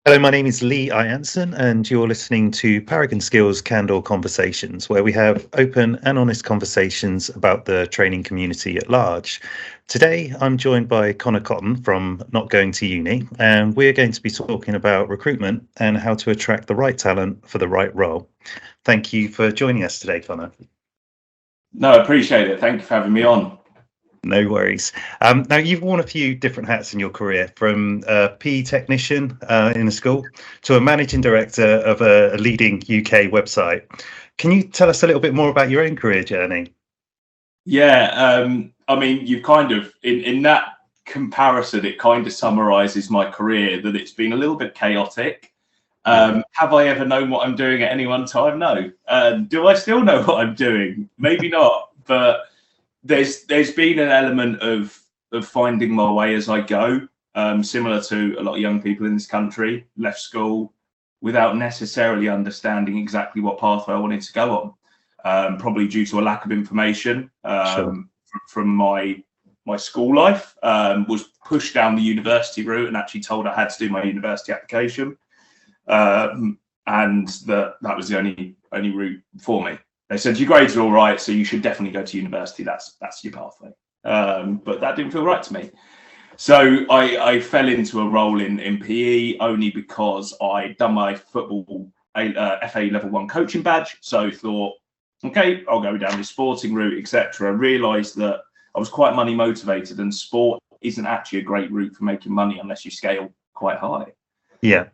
Hello, my name is Lee Ianson, and you're listening to Paragon Skills Candor Conversations, where we have open and honest conversations about the training community at large. Today, I'm joined by Conor Cotton from Not Going To Uni, and we're going to be talking about recruitment and how to attract the right talent for the right role. Thank you for joining us today, Conor. No, I appreciate it. Thank you for having me on. No worries. Now, you've worn a few different hats in your career, from a PE technician in a school to a managing director of a leading UK website. Can you tell us a little bit more about your own career journey? Yeah, I mean, you've kind of, in that comparison, it kind of summarises my career, that it's been a little bit chaotic. Have I ever known what I'm doing at any one time? No. Do I still know what I'm doing? Maybe not, but there's been an element of finding my way as I go, similar to a lot of young people in this country. Left school without necessarily understanding exactly what pathway I wanted to go on, probably due to a lack of information from my school life. Was pushed down the university route and actually told I had to do my university application, and that was the only route for me. They said, your grades are all right, so you should definitely go to university. That's your pathway. But that didn't feel right to me. So I fell into a role in PE only because I'd done my football FA Level 1 coaching badge. So thought, okay, I'll go down this sporting route, etc. Realised that I was quite money motivated, and sport isn't actually a great route for making money unless you scale quite high. Yeah.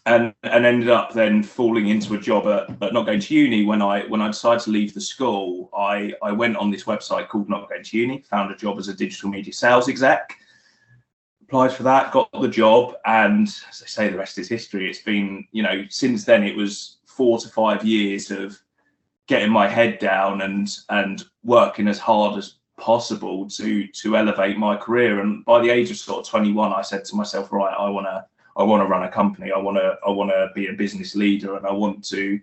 And ended up then falling into a job at Not Going To Uni. When I decided to leave the school, I went on this website called Not Going To Uni, found a job as a digital media sales exec, applied for that, got the job, and as I say, the rest is history. It's been, since then it was 4 to 5 years of getting my head down and working as hard as possible to elevate my career. And by the age of sort of 21, I said to myself, right, I want to run a company. I want to be a business leader, and I want to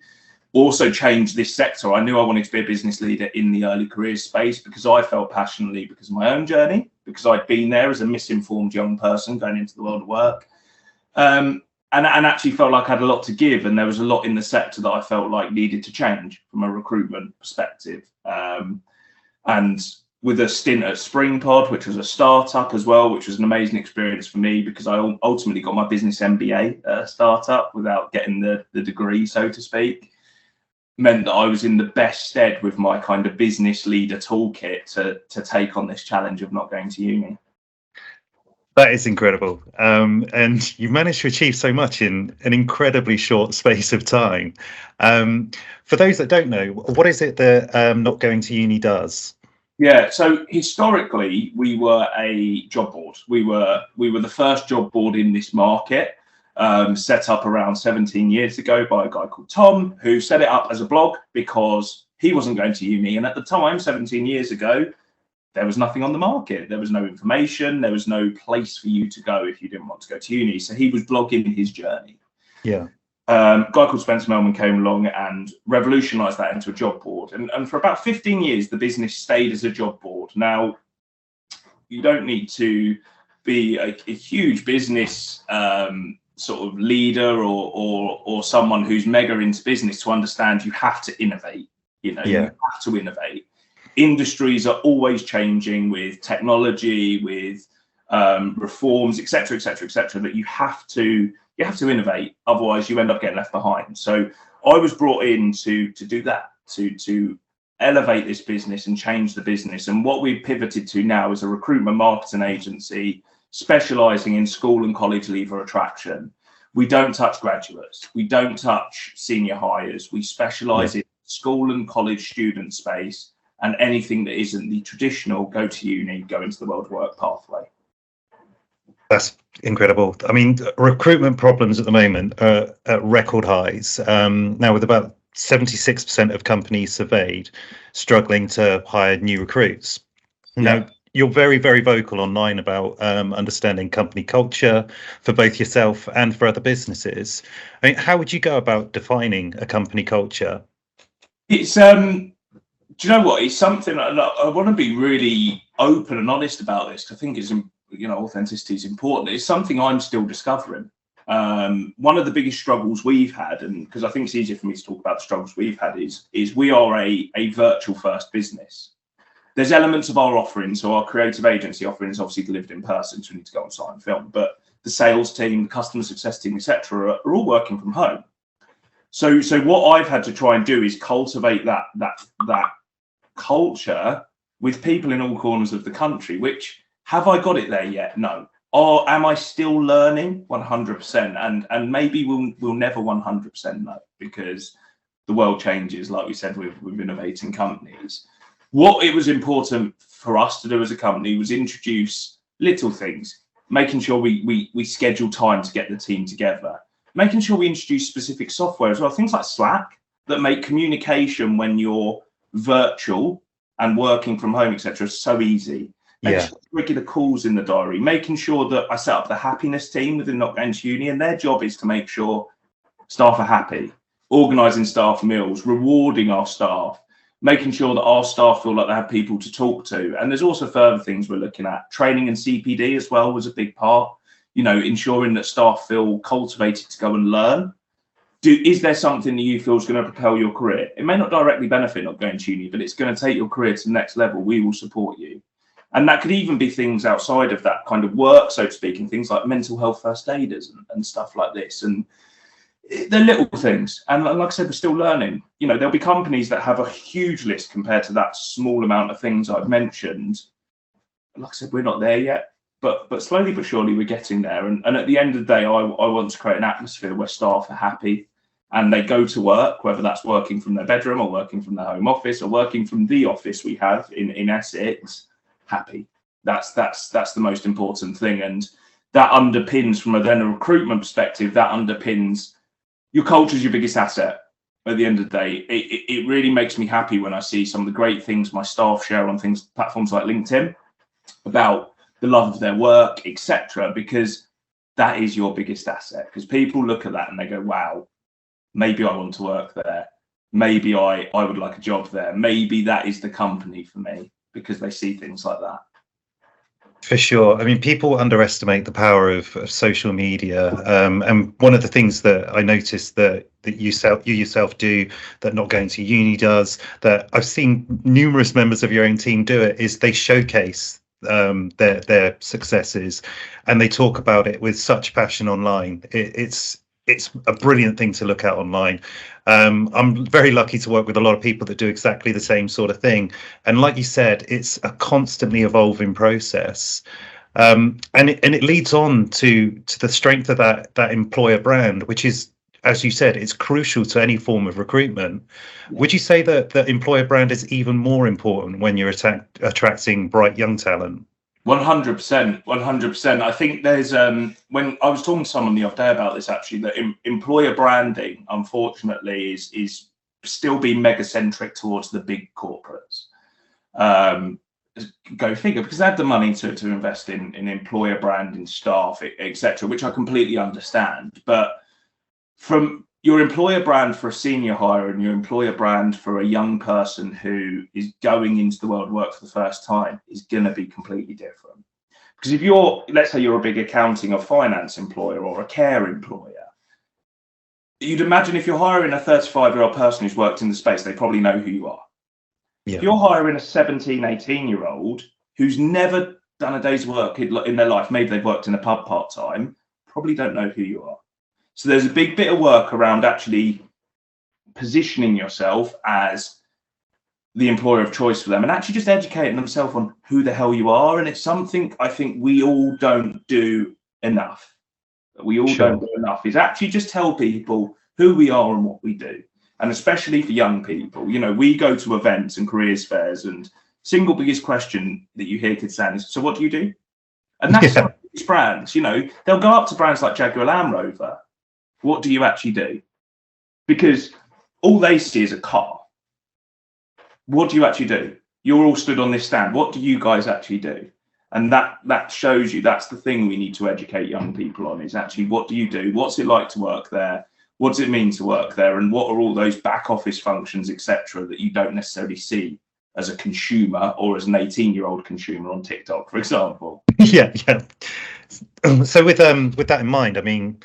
also change this sector. I knew I wanted to be a business leader in the early careers space because I felt passionately, because of my own journey, because I'd been there as a misinformed young person going into the world of work, and actually felt like I had a lot to give, and there was a lot in the sector that I felt like needed to change from a recruitment perspective. And with a stint at SpringPod, which was a startup as well, which was an amazing experience for me because I ultimately got my business MBA at a startup without getting the degree, so to speak. Meant that I was in the best stead with my kind of business leader toolkit to take on this challenge of not going to uni. That is incredible. And you've managed to achieve so much in an incredibly short space of time. For those that don't know, what is it that Not Going To Uni does? Yeah, so historically we were a job board. We were the first job board in this market, set up around 17 years ago by a guy called Tom, who set it up as a blog because he wasn't going to uni. And at the time, 17 years ago, there was nothing on the market. There was no information. There was no place for you to go if you didn't want to go to uni. So he was blogging his journey. Yeah. A guy called Spencer Melman came along and revolutionised that into a job board. And for about 15 years, the business stayed as a job board. Now, you don't need to be a huge business sort of leader or someone who's mega into business to understand you have to innovate. You have to innovate. Industries are always changing with technology, with reforms, etc., that you have to innovate, otherwise you end up getting left behind. So I was brought in to do that, to elevate this business and change the business. And what we've pivoted to now is a recruitment marketing agency specializing in school and college leaver attraction. We don't touch graduates, we don't touch senior hires, we specialize in school and college student space and anything that isn't the traditional go to uni, go into the world of work pathway. That's incredible. I mean, recruitment problems at the moment are at record highs. Now, with about 76% of companies surveyed struggling to hire new recruits. Now, you're very, very vocal online about understanding company culture for both yourself and for other businesses. I mean, how would you go about defining a company culture? It's do you know what? It's something I want to be really open and honest about this. I think it's, authenticity is important. It's something I'm still discovering. One of the biggest struggles we've had, and because I think it's easier for me to talk about the struggles we've had, is we are a virtual first business. There's elements of our offering, so our creative agency offering is obviously delivered in person, so we need to go on site and film, but the sales team, the customer success team, etc., are all working from home. So what I've had to try and do is cultivate that culture with people in all corners of the country. Which, have I got it there yet? No. Or am I still learning? 100%. And maybe we'll never 100% know, because the world changes, like we said, with innovating companies. What it was important for us to do as a company was introduce little things, making sure we schedule time to get the team together, making sure we introduce specific software as well, things like Slack, that make communication when you're virtual and working from home, etc., so easy. Sure regular calls in the diary, making sure that I set up the happiness team within Not Going To Uni, and their job is to make sure staff are happy, organising staff meals, rewarding our staff, making sure that our staff feel like they have people to talk to. And there's also further things we're looking at. Training and CPD as well was a big part, ensuring that staff feel cultivated to go and learn. Is there something that you feel is going to propel your career? It may not directly benefit Not Going To Uni, but it's going to take your career to the next level. We will support you. And that could even be things outside of that kind of work, so to speak, and things like mental health first aiders and stuff like this. And they're little things. And like I said, we're still learning. There'll be companies that have a huge list compared to that small amount of things I've mentioned. Like I said, we're not there yet, but slowly but surely we're getting there. And at the end of the day, I want to create an atmosphere where staff are happy and they go to work, whether that's working from their bedroom or working from their home office or working from the office we have in Essex, happy. That's the most important thing. And that underpins, from a recruitment perspective, that underpins your culture is your biggest asset. At the end of the day, it really makes me happy when I see some of the great things my staff share on platforms like LinkedIn about the love of their work, etc., because that is your biggest asset. Because people look at that and they go, wow, maybe I want to work there. Maybe I would like a job there. Maybe that is the company for me, because they see things like that. For sure. I mean, people underestimate the power of social media. And one of the things that I noticed that you yourself do, that Not Going To Uni does, that I've seen numerous members of your own team do it, is they showcase their successes and they talk about it with such passion online. It's a brilliant thing to look at online. I'm very lucky to work with a lot of people that do exactly the same sort of thing. And like you said, it's a constantly evolving process. And it leads on to the strength of that employer brand, which is, as you said, it's crucial to any form of recruitment. Yeah. Would you say that employer brand is even more important when you're attracting bright young talent? 100%. I think there's when I was talking to someone the other day about this, actually, that employer branding, unfortunately, is still being mega-centric towards the big corporates. Go figure, because they have the money to invest in employer branding, staff, etc., which I completely understand. But from your employer brand for a senior hire and your employer brand for a young person who is going into the world of work for the first time is going to be completely different. Because if let's say you're a big accounting or finance employer or a care employer, you'd imagine if you're hiring a 35-year-old person who's worked in the space, they probably know who you are. Yeah. If you're hiring a 17, 18-year-old who's never done a day's work in their life, maybe they've worked in a pub part-time, probably don't know who you are. So there's a big bit of work around actually positioning yourself as the employer of choice for them and actually just educating themselves on who the hell you are. And it's something I think we all don't do enough. Don't do enough, is actually just tell people who we are and what we do. And especially for young people, we go to events and careers fairs, and single biggest question that you hear kids saying is, so what do you do? And that's some of these brands, they'll go up to brands like Jaguar Land Rover. What do you actually do? Because all they see is a car. What do you actually do? You're all stood on this stand. What do you guys actually do? And that shows you, that's the thing we need to educate young people on, is actually, what do you do? What's it like to work there? What does it mean to work there? And what are all those back office functions, etc., that you don't necessarily see as a consumer or as an 18-year-old consumer on TikTok, for example? Yeah. So with that in mind, I mean,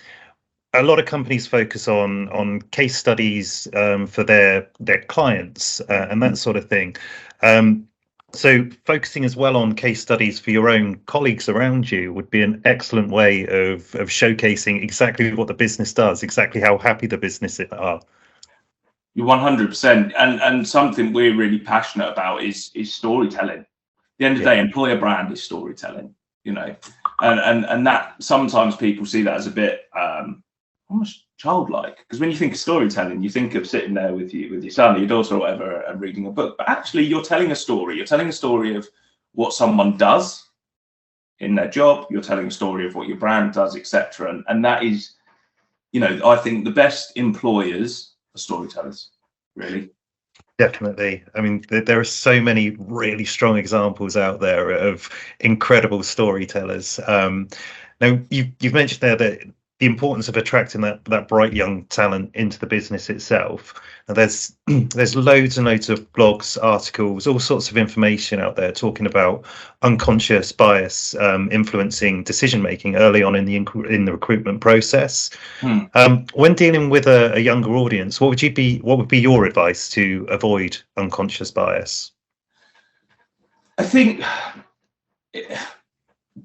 a lot of companies focus on case studies for their clients and that sort of thing. So focusing as well on case studies for your own colleagues around you would be an excellent way of showcasing exactly what the business does, exactly how happy the business are. You're 100%, and something we're really passionate about is storytelling. At the end of the day, employer brand is storytelling, you know, and that sometimes people see that as a bit almost childlike, because when you think of storytelling, you think of sitting there with your son or your daughter or whatever and reading a book, but actually you're telling a story. You're telling a story of what someone does in their job. You're telling a story of what your brand does, etc. And that is, you know, I think the best employers are storytellers, really. Definitely. I mean, there are so many really strong examples out there of incredible storytellers. Now, you've mentioned there that the importance of attracting that bright young talent into the business itself. And there's loads and loads of blogs, articles, all sorts of information out there talking about unconscious bias influencing decision making early on in the recruitment process. When dealing with a younger audience, what would be your advice to avoid unconscious bias? I think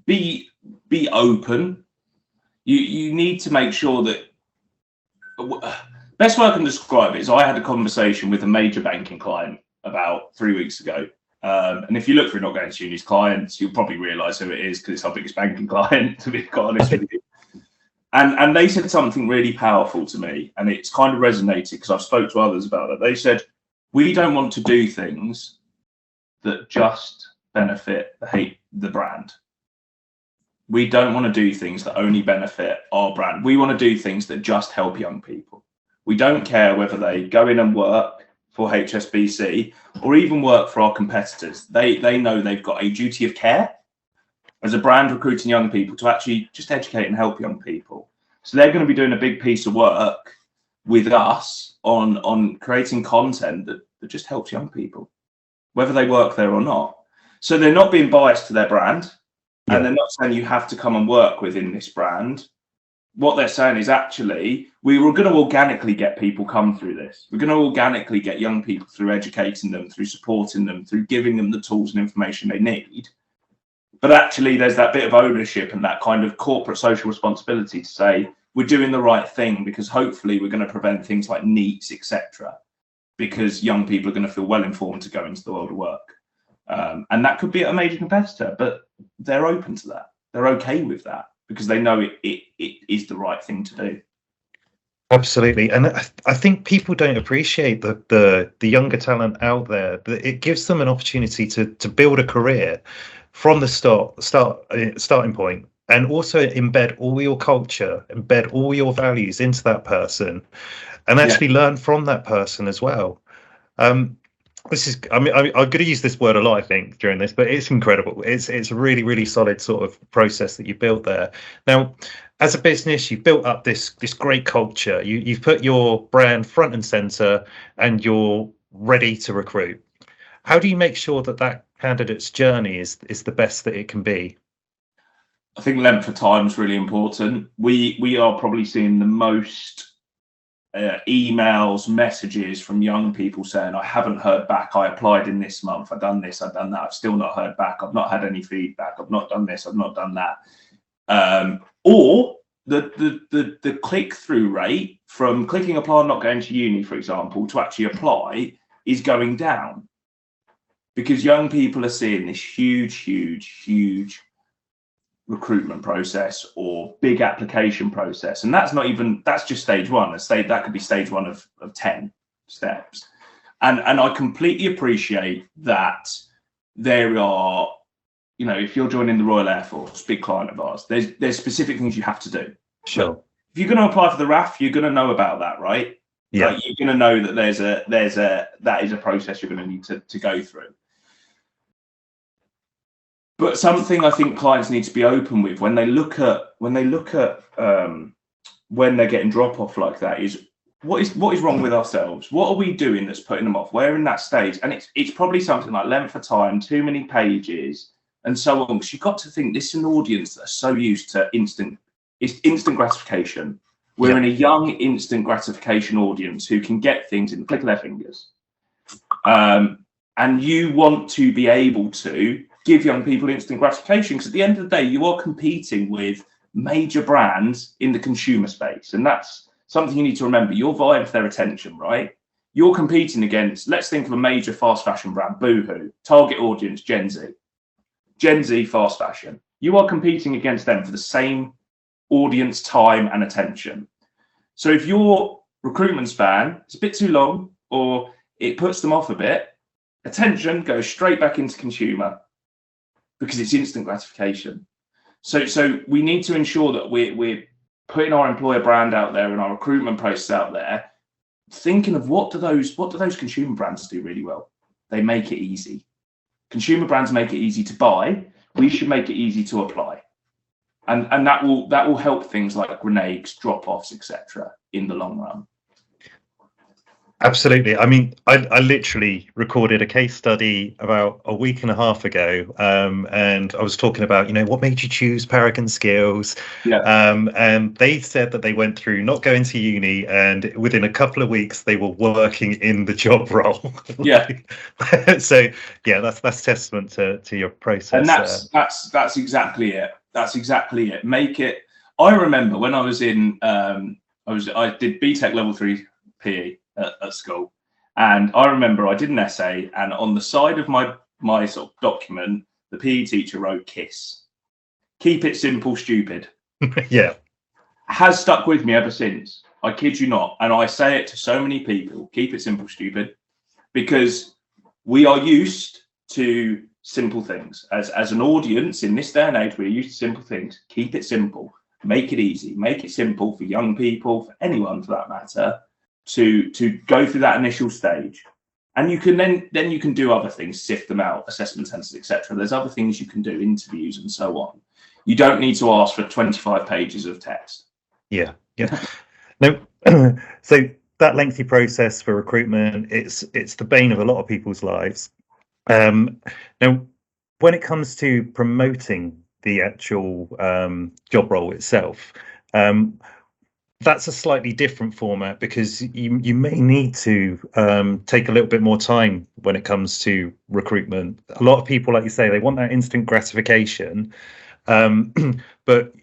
be open. You need to make sure that best way I can describe it is I had a conversation with a major banking client about 3 weeks ago. And if you look through Not Going To Uni's clients, you'll probably realise who it is, because it's our biggest banking client, to be quite honest with you. And they said something really powerful to me, and it's kind of resonated because I've spoke to others about it. They said, we don't want to do things that just benefit the brand. We don't want to do things that only benefit our brand. We want to do things that just help young people. We don't care whether they go in and work for HSBC or even work for our competitors. They know they've got a duty of care as a brand recruiting young people to actually just educate and help young people. So they're going to be doing a big piece of work with us on creating content that just helps young people, whether they work there or not. So they're not being biased to their brand. And they're not saying you have to come and work within this brand. What they're saying is, actually, we were going to organically get people come through this. We're going to organically get young people through educating them, through supporting them, through giving them the tools and information they need. But actually, there's that bit of ownership and that kind of corporate social responsibility to say, we're doing the right thing, because hopefully we're going to prevent things like NEETs, etc. Because young people are going to feel well informed to go into the world of work. And that could be a major competitor, but they're open to that. They're okay with that because they know it is the right thing to do. Absolutely. And I think people don't appreciate the younger talent out there, that it gives them an opportunity to build a career from the starting point, and also embed all your culture, embed all your values into that person, and actually learn from that person as well. This is, I'm going to use this word a lot, I think, during this, but it's incredible. It's a really, really solid sort of process that you built there. Now, as a business, you've built up this great culture. You've put your brand front and center, and you're ready to recruit. How do you make sure that candidate's journey is the best that it can be? I think length of time is really important. We are probably seeing the most emails, messages from young people saying, I haven't heard back. I applied in this month. I've done this. I've done that. I've still not heard back. I've not had any feedback. I've not done this. I've not done that. Or the click-through rate from clicking apply on Not Going To Uni, for example, to actually apply is going down, because young people are seeing this huge recruitment process or big application process, and that's just stage one. That could be stage one of 10 steps, and I completely appreciate that there are, you know, if you're joining the Royal Air Force, big client of ours, there's specific things you have to do. Sure. But if you're going to apply for the RAF, you're going to know about that, right? Yeah. Like, you're going to know that that is a process you're going to need to go through. But something I think clients need to be open with when they look at when they're getting drop off like that is what is wrong with ourselves? What are we doing that's putting them off? We're in that stage, and it's probably something like length of time, too many pages, and so on. Because you've got to think, this is an audience that are so used to instant gratification. We're in a young, instant gratification audience who can get things in the click of their fingers. And you want to be able to give young people instant gratification, because at the end of the day, you are competing with major brands in the consumer space. And that's something you need to remember. You're vying for their attention, right? You're competing against, let's think of a major fast fashion brand, Boohoo, target audience, Gen Z. Gen Z fast fashion. You are competing against them for the same audience, time, and attention. So if your recruitment span is a bit too long, or it puts them off a bit, attention goes straight back into consumer, because it's instant gratification. So we need to ensure that we're putting our employer brand out there and our recruitment process out there, thinking of what do those consumer brands do really well. They make it easy. Consumer brands make it easy to buy. We should make it easy to apply, and that will help things like reneges, drop-offs, etc. in the long run. Absolutely. I mean, I literally recorded a case study about a week and a half ago, and I was talking about, what made you choose Paragon Skills? And they said that they went through Not Going To Uni, and within a couple of weeks they were working in the job role. So that's testament to your process. And that's exactly it. That's exactly it. Make it. I remember when I was in, I did BTEC level 3 PE. At school, and I remember I did an essay, and on the side of my sort of document, the PE teacher wrote KISS, keep it simple, stupid. Has stuck with me ever since. I kid you not, and I say it to so many people, keep it simple, stupid, because we are used to simple things. As an audience in this day and age, we're used to simple things. Keep it simple, make it easy, make it simple for young people, for anyone for that matter, to go through that initial stage. And you can then you can do other things, sift them out, assessment centers, etc. There's other things you can do, interviews and so on. You don't need to ask for 25 pages of text. No, so that lengthy process for recruitment, it's the bane of a lot of people's lives. Now, when it comes to promoting the actual job role itself, that's a slightly different format, because you may need to take a little bit more time when it comes to recruitment. A lot of people, like you say, they want that instant gratification, but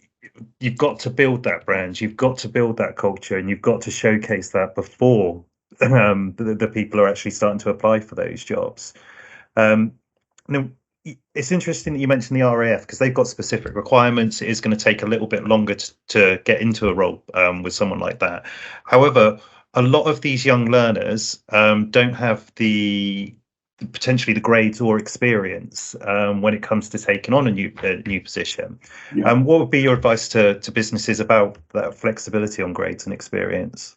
you've got to build that brand, you've got to build that culture, and you've got to showcase that before the people are actually starting to apply for those jobs. Now, it's interesting that you mentioned the RAF, because they've got specific requirements. It is going to take a little bit longer to get into a role with someone like that. However, a lot of these young learners don't have potentially the grades or experience when it comes to taking on a new position. What would be your advice to businesses about that flexibility on grades and experience?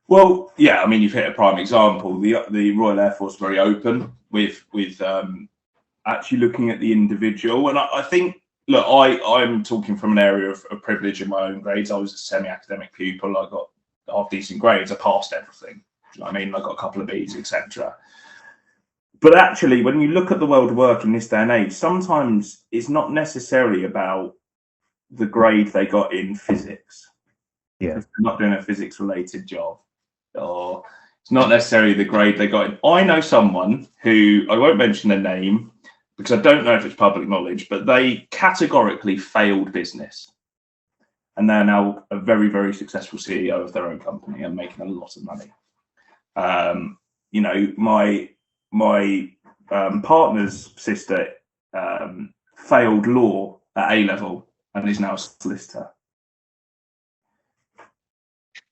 Well, I mean, you've hit a prime example. The Royal Air Force very open with actually looking at the individual. And I think, look, I'm talking from an area of privilege in my own grades. I was a semi-academic pupil. I got half decent grades. I passed everything. Do you know what I mean? I got a couple of Bs, etc. But actually, when you look at the world of work in this day and age, sometimes it's not necessarily about the grade they got in physics. If they're not doing a physics-related job. Or it's not necessarily the grade they got in. I know someone who, I won't mention their name, because I don't know if it's public knowledge, but they categorically failed business. And they're now a very, very successful CEO of their own company and making a lot of money. My partner's sister failed law at A level and is now a solicitor.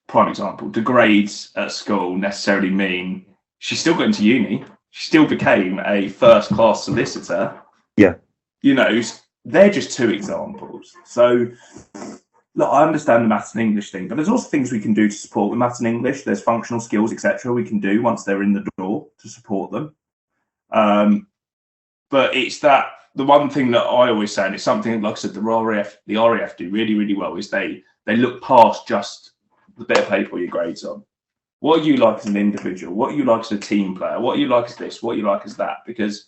Prime example. The grades at school necessarily mean she's still going to uni. She still became a first-class solicitor. They're just two examples. So, look, I understand the maths and English thing, but there's also things we can do to support the maths and English. There's functional skills, etc. we can do once they're in the door to support them. But it's the one thing that I always say, and it's something, like I said, the RAF do really, really well, is they look past just the bit of paper your grades on. What are you like as an individual? What are you like as a team player? What are you like as this? What are you like as that? Because,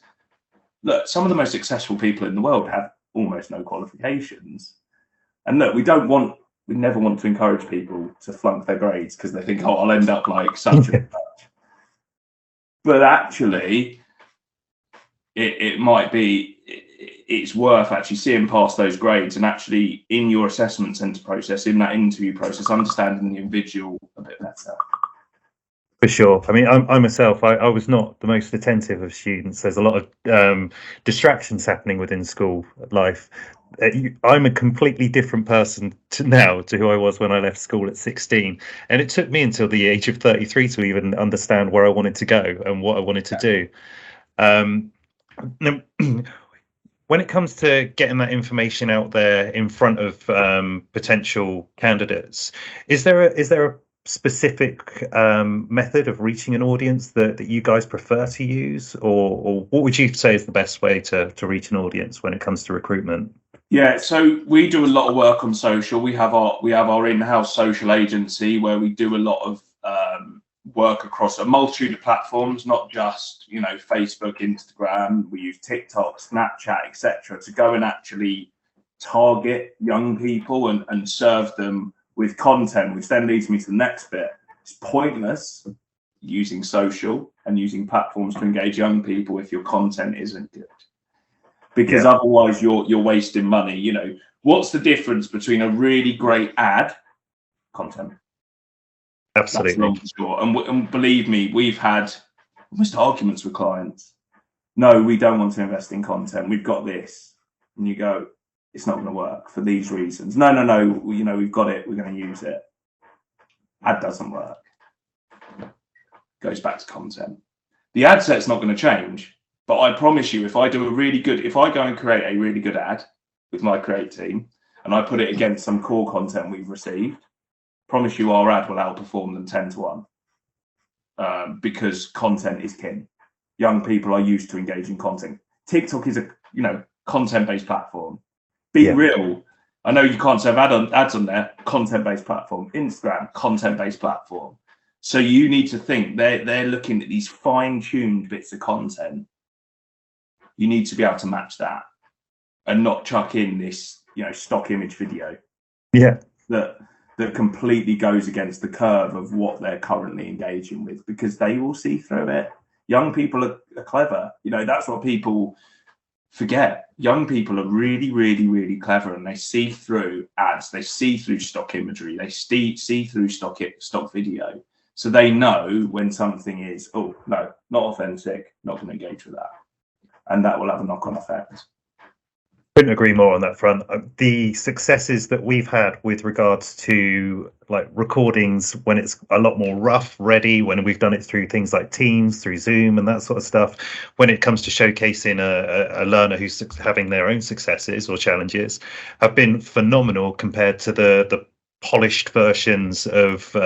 look, some of the most successful people in the world have almost no qualifications. And look, we don't want we never want to encourage people to flunk their grades because they think, oh, I'll end up like such and such. But actually, it might be, it's worth actually seeing past those grades and actually in your assessment centre process, in that interview process, understanding the individual a bit better. For sure. I mean, I myself, I was not the most attentive of students. There's a lot of distractions happening within school life. I'm a completely different person now to who I was when I left school at 16. And it took me until the age of 33 to even understand where I wanted to go and what I wanted to do. Now, when it comes to getting that information out there in front of potential candidates, is there a specific method of reaching an audience that you guys prefer to use, or what would you say is the best way to reach an audience when it comes to recruitment? Yeah, so we do a lot of work on social. We have our in-house social agency where we do a lot of work across a multitude of platforms, not just Facebook, Instagram. We use TikTok, Snapchat, etc., to go and actually target young people and serve them with content, which then leads me to the next bit. It's pointless using social and using platforms to engage young people if your content isn't good, because otherwise you're wasting money. What's the difference between a really great ad? Content. Absolutely. That's long and short. And believe me, we've had almost arguments with clients. No, we don't want to invest in content. We've got this. And you go, it's not going to work for these reasons. No. We've got it. We're going to use it. Ad doesn't work. Goes back to content. The ad set's not going to change. But I promise you, if I go and create a really good ad with my create team, and I put it against some core content we've received, promise you our ad will outperform them 10 to 1, because content is king. Young people are used to engaging content. TikTok is a content-based platform. Be real. I know you can't have ads on there. Content-based platform. Instagram, content-based platform. So you need to think they're looking at these fine-tuned bits of content. You need to be able to match that and not chuck in this stock image video. Yeah. That completely goes against the curve of what they're currently engaging with, because they will see through it. Young people are clever. That's what people forget. Young people are really, really, really clever, and they see through ads. They see through stock imagery. They see through stock video. So they know when something is, oh, no, not authentic, not going to engage with that. And that will have a knock-on effect. Couldn't agree more on that front. The successes that we've had with regards to like recordings when it's a lot more rough, ready, when we've done it through things like Teams, through Zoom and that sort of stuff, when it comes to showcasing a learner who's having their own successes or challenges, have been phenomenal compared to the polished versions of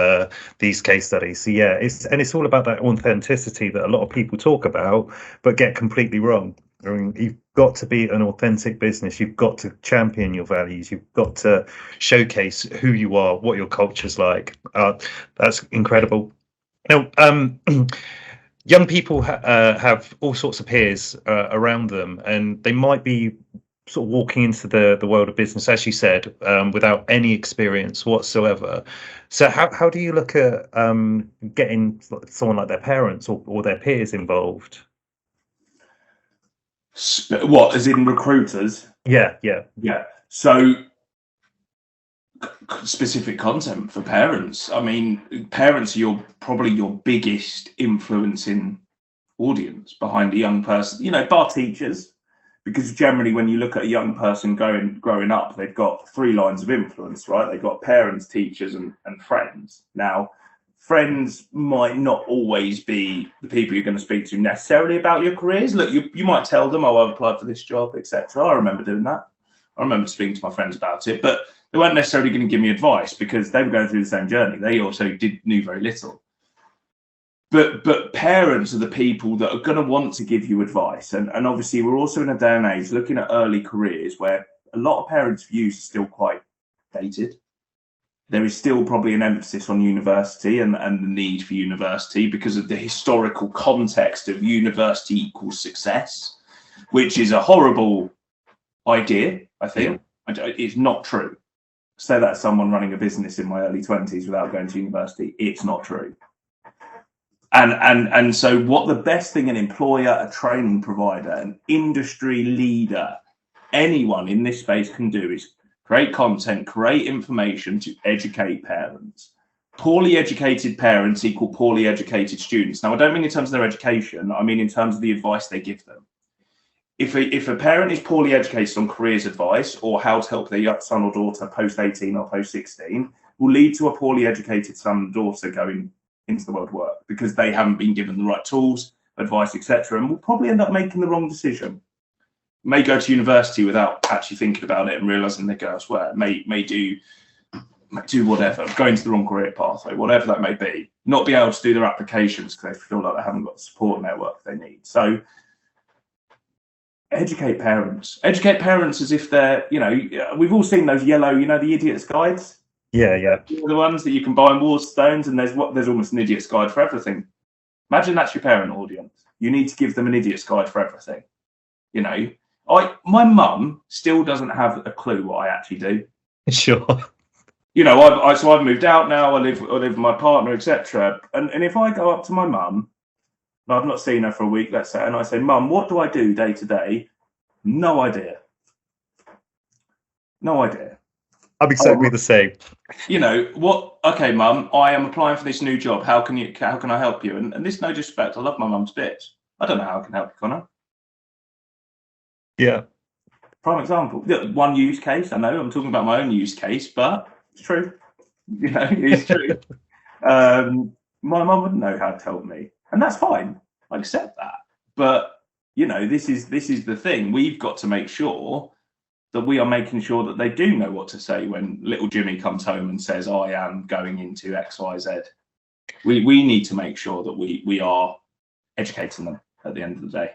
these case studies. So yeah, it's all about that authenticity that a lot of people talk about but get completely wrong. I mean, you've got to be an authentic business. You've got to champion your values. You've got to showcase who you are, what your culture's like. That's incredible. Now, young people have all sorts of peers around them, and they might be sort of walking into the world of business, as you said, without any experience whatsoever. So how do you look at getting someone like their parents or their peers involved? What, as in recruiters? Yeah. So specific content for parents. I mean, parents are probably your biggest influencing audience behind a young person, bar teachers, because generally when you look at a young person growing up, they've got 3 lines of influence, right? They've got parents, teachers, and friends. Now, friends might not always be the people you're going to speak to necessarily about your careers. Look, you might tell them, oh, I've applied for this job, etc. I remember doing that. I remember speaking to my friends about it, but they weren't necessarily going to give me advice because they were going through the same journey. They also knew very little. But parents are the people that are going to want to give you advice. And obviously, we're also in a day and age looking at early careers where a lot of parents' views are still quite dated. There is still probably an emphasis on university and the need for university because of the historical context of university equals success, which is a horrible idea, I think. It's not true. say that as someone running a business in my early 20s without going to university. It's not true. And so what the best thing an employer, a training provider, an industry leader, anyone in this space can do is create content, create information to educate parents. Poorly educated parents equal poorly educated students. Now, I don't mean in terms of their education, I mean in terms of the advice they give them. If a parent is poorly educated on careers advice or how to help their son or daughter post 18 or post 16, will lead to a poorly educated son or daughter going into the world of work because they haven't been given the right tools, advice, etc., and will probably end up making the wrong decision. May go to university without actually thinking about it and realizing they go elsewhere. May do whatever, go into the wrong career pathway, whatever that may be. Not be able to do their applications because they feel like they haven't got the support network they need. So educate parents as if they're, we've all seen those yellow, the idiot's guides. Yeah. The ones that you can buy in Waterstones, and there's almost an idiot's guide for everything. Imagine that's your parent audience. You need to give them an idiot's guide for everything. My mum still doesn't have a clue what I actually do. Sure. I've moved out now. I live with my partner, etc. And if I go up to my mum, and I've not seen her for a week, let's say, and I say, "Mum, what do I do day to day?" No idea. I'm exactly the same. What? Okay, Mum, I am applying for this new job. How can I help you? And this, no disrespect, I love my mum's bits. I don't know how I can help you, Connor. Yeah. Prime example. One use case. I know I'm talking about my own use case, but it's true. It's true. My mum wouldn't know how to help me, and that's fine. I accept that. But this is the thing. We've got to make sure that we are making sure that they do know what to say when little Jimmy comes home and says, "I am going into X, Y, Z." We need to make sure that we are educating them at the end of the day.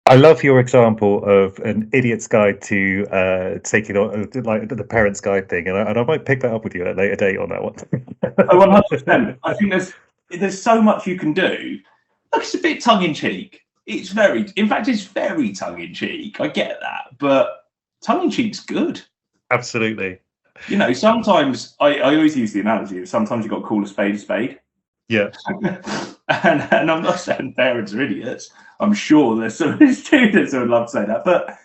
I love your example of an idiot's guide to taking on, like the parents' guide thing, and I might pick that up with you at a later date on that one. 100%. I think there's so much you can do. Look, it's a bit tongue in cheek. It's very tongue in cheek. I get that, but tongue in cheek's good. Absolutely. Sometimes I always use the analogy of sometimes you've got to call a spade a spade. Yeah. and I'm not saying parents are idiots. I'm sure there's some students who would love to say that, but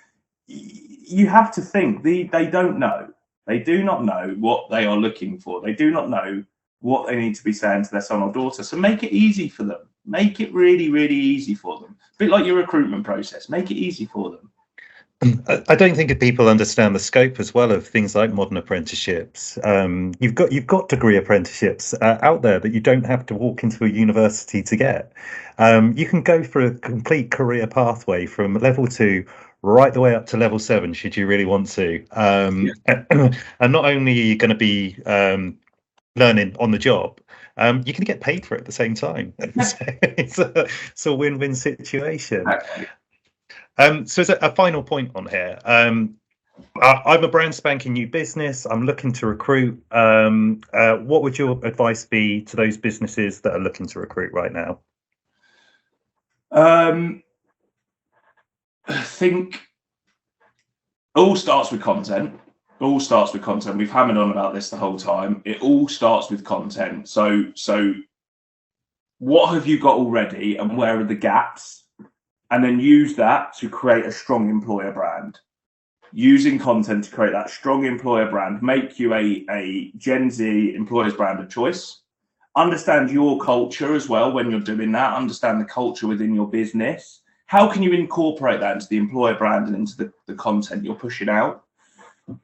you have to think they don't know. They do not know what they are looking for. They do not know what they need to be saying to their son or daughter. So make it easy for them. Make it really, really easy for them. A bit like your recruitment process. Make it easy for them. I don't think if people understand the scope as well of things like modern apprenticeships. You've got degree apprenticeships out there that you don't have to walk into a university to get. You can go for a complete career pathway from level 2 right the way up to level 7 should you really want to. And not only are you going to be learning on the job, you're going to get paid for it at the same time. It's a win-win situation. So as a final point on here, I'm a brand spanking new business. I'm looking to recruit. What would your advice be to those businesses that are looking to recruit right now? I think it all starts with content. We've hammered on about this the whole time. It all starts with content. So what have you got already and where are the gaps? And then use that to create a strong employer brand. Using content to create that strong employer brand, make you a Gen Z employer's brand of choice. Understand your culture as well when you're doing that. Understand the culture within your business. How can you incorporate that into the employer brand and into the content you're pushing out?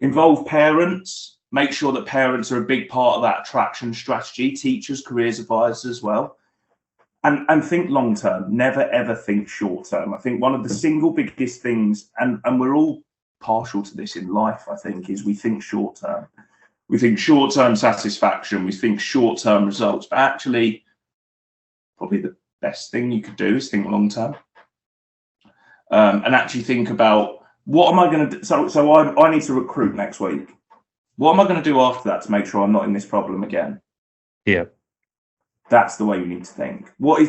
Involve parents. Make sure that parents are a big part of that attraction strategy. Teachers, careers advisors as well. And think long term, never ever think short term. I think one of the single biggest things, and we're all partial to this in life, I think, is we think short term. We think short term satisfaction, we think short term results, but actually, probably the best thing you could do is think long term. And actually think about what am I going to do? So I need to recruit next week. What am I going to do after that to make sure I'm not in this problem again? Yeah. That's the way you need to think. What are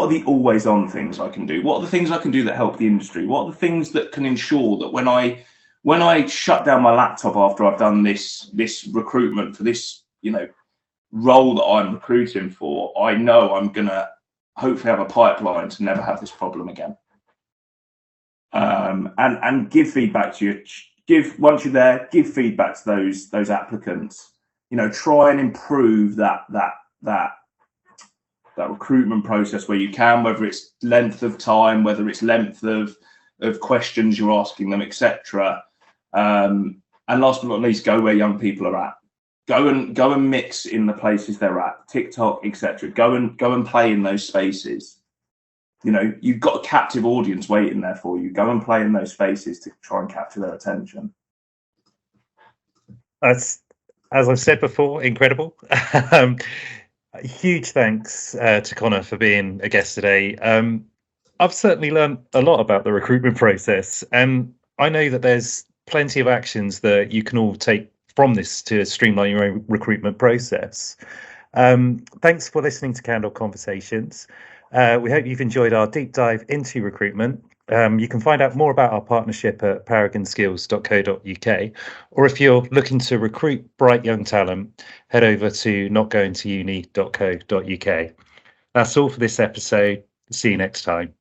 the always on things I can do? What are the things I can do that help the industry? What are the things that can ensure that when I when I shut down my laptop after I've done this recruitment for this, role that I'm recruiting for, I know I'm gonna hopefully have a pipeline to never have this problem again. And give feedback to once you're there, give feedback to those applicants. Try and improve that recruitment process where you can, whether it's length of time, whether it's length of questions you're asking them, etc. And last but not least, go where young people are at. Go and mix in the places they're at, TikTok, etc. Go and play in those spaces. You've got a captive audience waiting there for you. Go and play in those spaces to try and capture their attention. That's, as I've said before, incredible. Huge thanks to Conor for being a guest today. I've certainly learned a lot about the recruitment process, and I know that there's plenty of actions that you can all take from this to streamline your own recruitment process. Thanks for listening to Candle Conversations. We hope you've enjoyed our deep dive into recruitment. You can find out more about our partnership at paragonskills.co.uk, or if you're looking to recruit bright young talent, head over to notgoingtouni.co.uk. That's all for this episode. See you next time.